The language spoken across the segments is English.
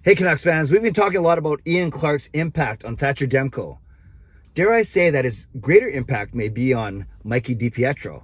Hey Canucks fans, we've been talking a lot about Ian Clark's impact on Thatcher Demko. Dare I say that his greater impact may be on Mikey DiPietro.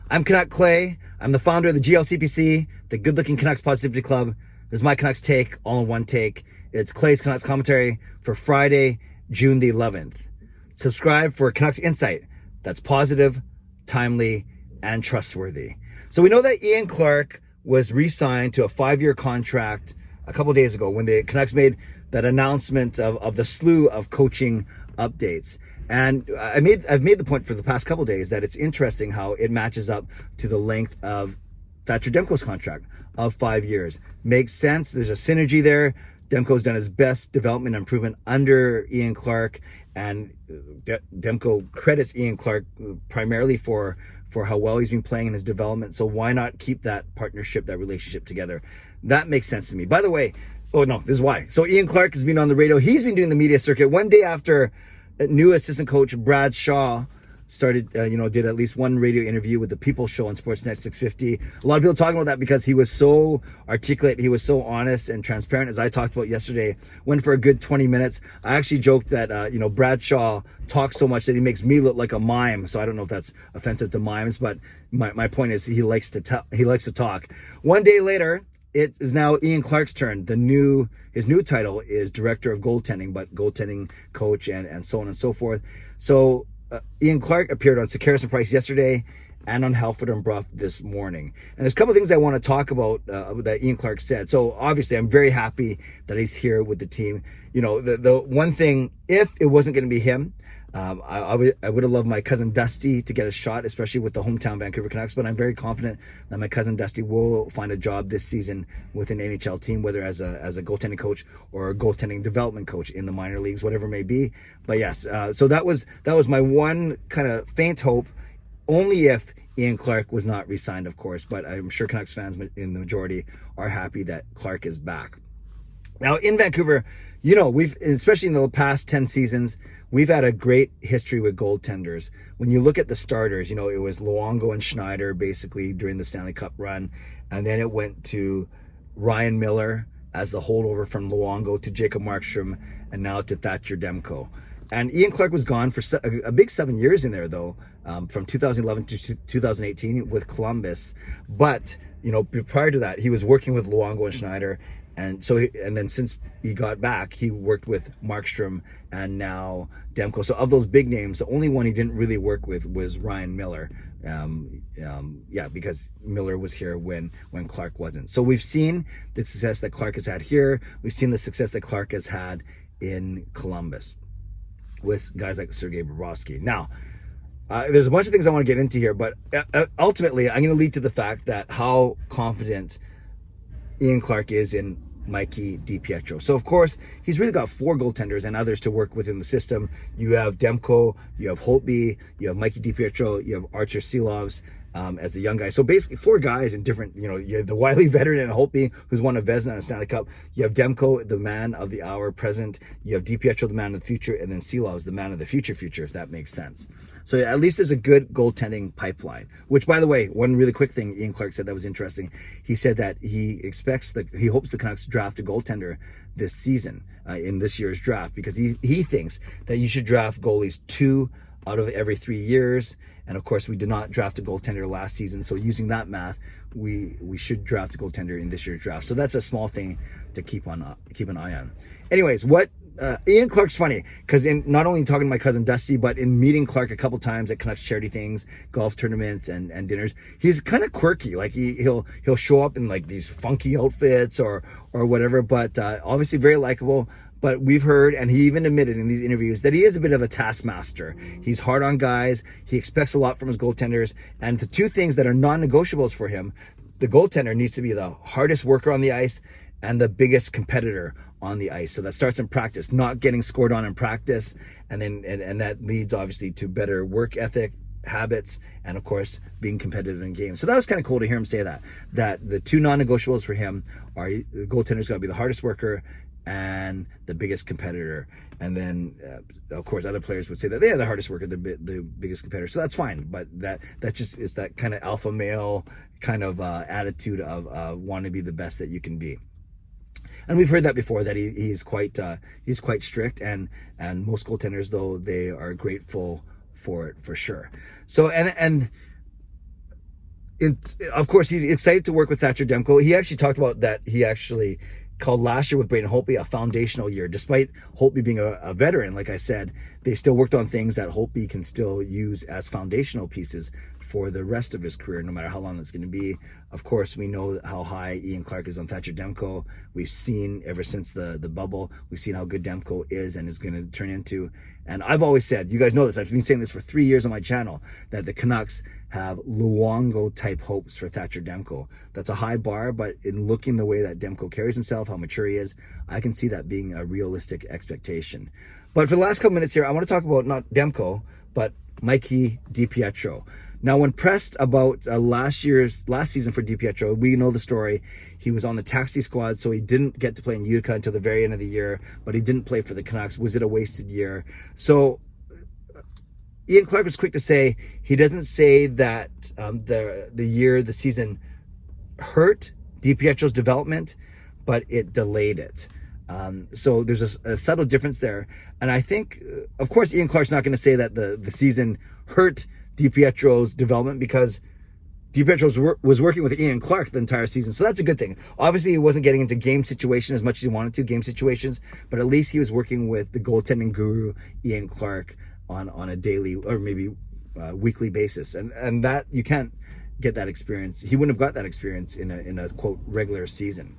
I'm Canuck Clay. I'm the founder of the GLCPC, the Good Looking Canucks Positivity Club. This is my Canucks take, all in one take. It's Clay's Canucks commentary for Friday, June the 11th. Subscribe for Canucks Insight that's positive, timely, and trustworthy. So we know that Ian Clark was re-signed to a 5-year contract a couple of days ago when the Canucks made that announcement of the slew of coaching updates. And I've made the point for the past couple of days that it's interesting how it matches up to the length of Thatcher Demko's contract of 5 years. Makes sense. There's a synergy there. Demko's done his best development and improvement under Ian Clark, and Demko credits Ian Clark primarily for how well he's been playing in his development. So why not keep that partnership, that relationship together? That makes sense to me. By the way, this is why. So Ian Clark has been on the radio. He's been doing the media circuit. One day after new assistant coach Brad Shaw started, did at least one radio interview with the People Show on Sportsnet 650. A lot of people talking about that because he was so articulate. He was so honest and transparent, as I talked about yesterday. Went for a good 20 minutes. I actually joked that, Brad Shaw talks so much that he makes me look like a mime. So I don't know if that's offensive to mimes, but my point is he likes to talk. One day later, it is now Ian Clark's turn. His new title is Director of Goaltending, but goaltending coach and so on and so forth. So Ian Clark appeared on Sekeres and Price yesterday and on Halford and Bruff this morning. And there's a couple of things I want to talk about that Ian Clark said. So obviously I'm very happy that he's here with the team. The one thing, if it wasn't going to be him, I would have loved my cousin Dusty to get a shot, especially with the hometown Vancouver Canucks, but I'm very confident that my cousin Dusty will find a job this season with an NHL team, whether as a goaltending coach or a goaltending development coach in the minor leagues, whatever it may be. But yes, so that was my one kind of faint hope, only if Ian Clark was not re-signed, of course, but I'm sure Canucks fans in the majority are happy that Clark is back. Now in Vancouver, we've, especially in the past 10 seasons, we've had a great history with goaltenders. When you look at the starters, it was Luongo and Schneider basically during the Stanley Cup run. And then it went to Ryan Miller as the holdover from Luongo to Jacob Markstrom and now to Thatcher Demko. And Ian Clark was gone for a big 7 years in there, though, from 2011 to 2018 with Columbus. But, prior to that, he was working with Luongo and Schneider. And then since he got back, he worked with Markstrom and now Demko. So of those big names, the only one he didn't really work with was Ryan Miller. Because Miller was here when Clark wasn't. So we've seen the success that Clark has had here. We've seen the success that Clark has had in Columbus with guys like Sergei Bobrovsky. Now, there's a bunch of things I want to get into here, but ultimately, I'm going to lead to the fact that how confident Ian Clark is in Mikey DiPietro. So of course he's really got 4 goaltenders and others to work within the system. You have Demko, you have Holtby, you have Mikey DiPietro, you have Archer Silovs as the young guy. So basically 4 guys in different, you have the wily veteran and Holtby, who's won a Vezina and a Stanley Cup. You have Demko, the man of the hour present. You have DiPietro, the man of the future, and then Silovs, the man of the future, if that makes sense. So at least there's a good goaltending pipeline, which, by the way, one really quick thing Ian Clark said that was interesting. He said that he hopes the Canucks draft a goaltender this season in this year's draft, because he thinks that you should draft goalies 2 out of every 3 years. And of course, we did not draft a goaltender last season. So using that math, we should draft a goaltender in this year's draft. So that's a small thing to keep an eye on. Anyways, Ian Clark's funny because in not only talking to my cousin Dusty, but in meeting Clark a couple times at Canucks charity things, golf tournaments and dinners, he's kind of quirky. Like he'll show up in like these funky outfits or whatever, but obviously very likable. But we've heard, and he even admitted in these interviews, that he is a bit of a taskmaster. He's hard on guys. He expects a lot from his goaltenders. And the 2 things that are non-negotiables for him, the goaltender needs to be the hardest worker on the ice and the biggest competitor on the ice. So that starts in practice, not getting scored on in practice. And that leads obviously to better work ethic, habits, and of course being competitive in games. So that was kind of cool to hear him say that the 2 non-negotiables for him are the goaltender's got to be the hardest worker and the biggest competitor. And then of course other players would say that they're the hardest worker, the biggest competitor. So that's fine, but that just is that kind of alpha male kind of attitude of wanting to be the best that you can be. And we've heard that before, that he's quite strict, and most goaltenders, though, they are grateful for it for sure. So of course, he's excited to work with Thatcher Demko. He actually talked about that. He actually called last year with Braden Holtby a foundational year. Despite Holtby being a veteran, like I said, they still worked on things that Holtby can still use as foundational pieces for the rest of his career, no matter how long that's going to be. Of course, we know how high Ian Clark is on Thatcher Demko. We've seen ever since the bubble, we've seen how good Demko is and is going to turn into. And I've always said, you guys know this, I've been saying this for 3 years on my channel, that the Canucks have Luongo type hopes for Thatcher Demko. That's a high bar, but in looking the way that Demko carries himself, how mature he is, I can see that being a realistic expectation. But for the last couple minutes here, I want to talk about not Demko, but Mikey DiPietro. Now, when pressed about last season for DiPietro, we know the story. He was on the taxi squad, so he didn't get to play in Utica until the very end of the year, but he didn't play for the Canucks. Was it a wasted year? So Ian Clark was quick to say he doesn't say that the season hurt DiPietro's development, but it delayed it. So there's a subtle difference there. And I think, of course, Ian Clark's not going to say that the season hurt DiPietro's development, because DiPietro was working with Ian Clark the entire season. So that's a good thing. Obviously, he wasn't getting into game situation as much as he wanted to, game situations, but at least he was working with the goaltending guru, Ian Clark, on a daily or maybe weekly basis. And that, you can't get that experience. He wouldn't have got that experience in a quote regular season.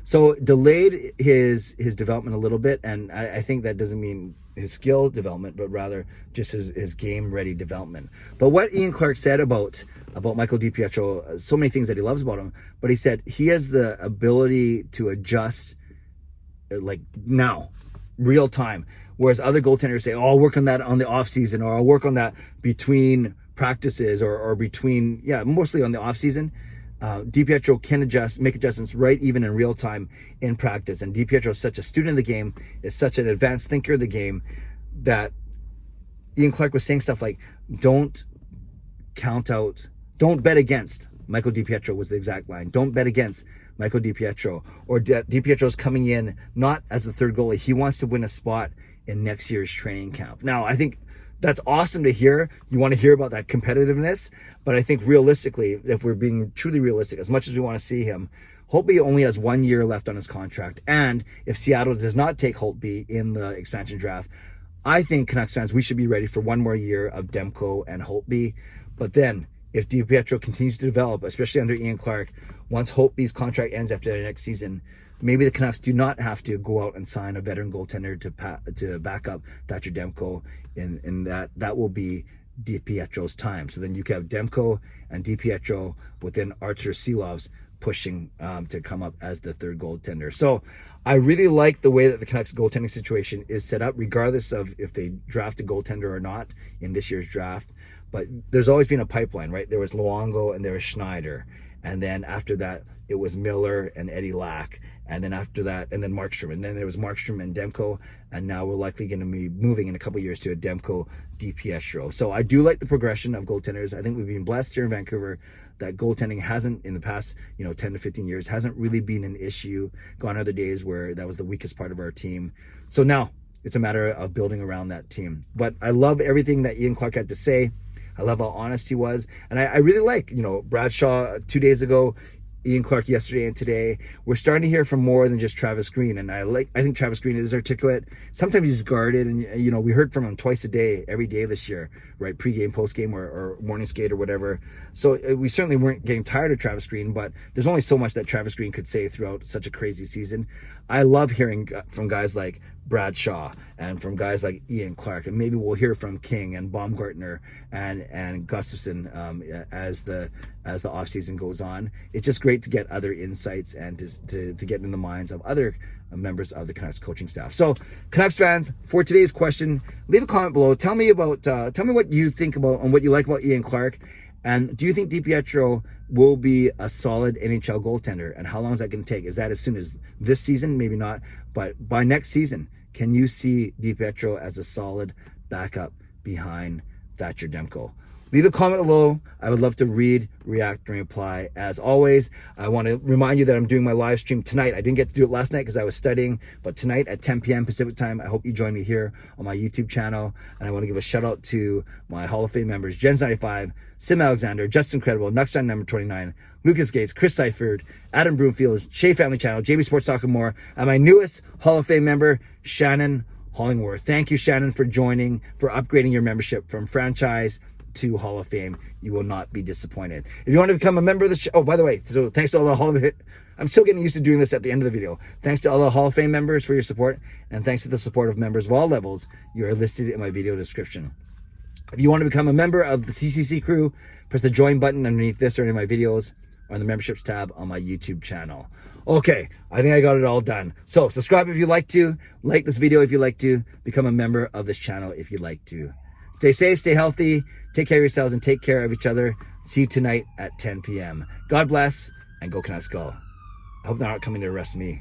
So delayed his development a little bit, and I think that doesn't mean his skill development, but rather just his game ready development. But what Ian Clark said about Michael DiPietro, so many things that he loves about him, but he said he has the ability to adjust like now, real time. Whereas other goaltenders say, oh, I'll work on that on the off season, or I'll work on that between practices, or between, mostly on the off season. DiPietro can make adjustments right even in real time in practice. And DiPietro is such a student of the game, is such an advanced thinker of the game, that Ian Clark was saying stuff like, don't bet against Michael DiPietro, was the exact line. Don't bet against Michael DiPietro. Or DiPietro's coming in not as the third goalie. He wants to win a spot in next year's training camp. Now, I think that's awesome to hear. You want to hear about that competitiveness. But I think realistically, if we're being truly realistic, as much as we want to see him, Holtby only has 1 year left on his contract. And if Seattle does not take Holtby in the expansion draft, I think Canucks fans, we should be ready for 1 more year of Demko and Holtby. But then, if DiPietro continues to develop, especially under Ian Clark, once Holtby's contract ends after the next season, maybe the Canucks do not have to go out and sign a veteran goaltender to back up Thatcher Demko, in that will be DiPietro's time. So then you can have Demko and DiPietro within Artur Silov's pushing to come up as the third goaltender. So I really like the way that the Canucks goaltending situation is set up, regardless of if they draft a goaltender or not in this year's draft. But there's always been a pipeline, right? There was Luongo and there was Schneider. And then after that, it was Miller and Eddie Lack. And then after that, and then Markstrom. And then there was Markstrom and Demko. And now we're likely going to be moving in a couple of years to a Demko DiPietro. So I do like the progression of goaltenders. I think we've been blessed here in Vancouver that goaltending hasn't, in the past 10 to 15 years, hasn't really been an issue. Gone are the days where that was the weakest part of our team. So now it's a matter of building around that team. But I love everything that Ian Clark had to say. I love how honest he was. And I really like, Bradshaw 2 days ago, Ian Clark yesterday and today. We're starting to hear from more than just Travis Green. And I think Travis Green is articulate. Sometimes he's guarded. And, we heard from him twice a day, every day this year, right? Pre-game, post-game, or morning skate or whatever. So we certainly weren't getting tired of Travis Green, but there's only so much that Travis Green could say throughout such a crazy season. I love hearing from guys like Bradshaw and from guys like Ian Clark, and maybe we'll hear from King and Baumgartner and Gustafson as the offseason goes on. It's just great to get other insights and to get in the minds of other members of the Canucks coaching staff. So, Canucks fans, for today's question, leave a comment below. Tell me what you think about and what you like about Ian Clark. And do you think DiPietro will be a solid NHL goaltender? And how long is that going to take? Is that as soon as this season? Maybe not. But by next season, can you see DiPietro as a solid backup behind Thatcher Demko? Leave a comment below. I would love to read, react, and reply. As always, I want to remind you that I'm doing my live stream tonight. I didn't get to do it last night because I was studying, but tonight at 10 p.m. Pacific time, I hope you join me here on my YouTube channel. And I want to give a shout out to my Hall of Fame members, Jens95, Sim Alexander, Justin Credible, nucksfan number 29, Lucas Gates, Chris Seifert, Adam Broomfield, Shea Family Channel, JB Sports Talk and more, and my newest Hall of Fame member, Shannon Hollingworth. Thank you, Shannon, for joining, for upgrading your membership from franchise to Hall of Fame. You will not be disappointed. If you want to become a member of the show, oh, by the way, so thanks to all the Hall of Fame, I'm still getting used to doing this at the end of the video. Thanks to all the Hall of Fame members for your support, and thanks to the support of members of all levels. You are listed in my video description. If you want to become a member of the CCC Crew, press the join button underneath this or any of my videos, or on the memberships tab on my YouTube channel. Okay, I think I got it all done. So subscribe if you'd like to, like this video if you'd like to, become a member of this channel if you'd like to. Stay safe, stay healthy, take care of yourselves, and take care of each other. See you tonight at 10 p.m. God bless, and go Canucks go. I hope they're not coming to arrest me.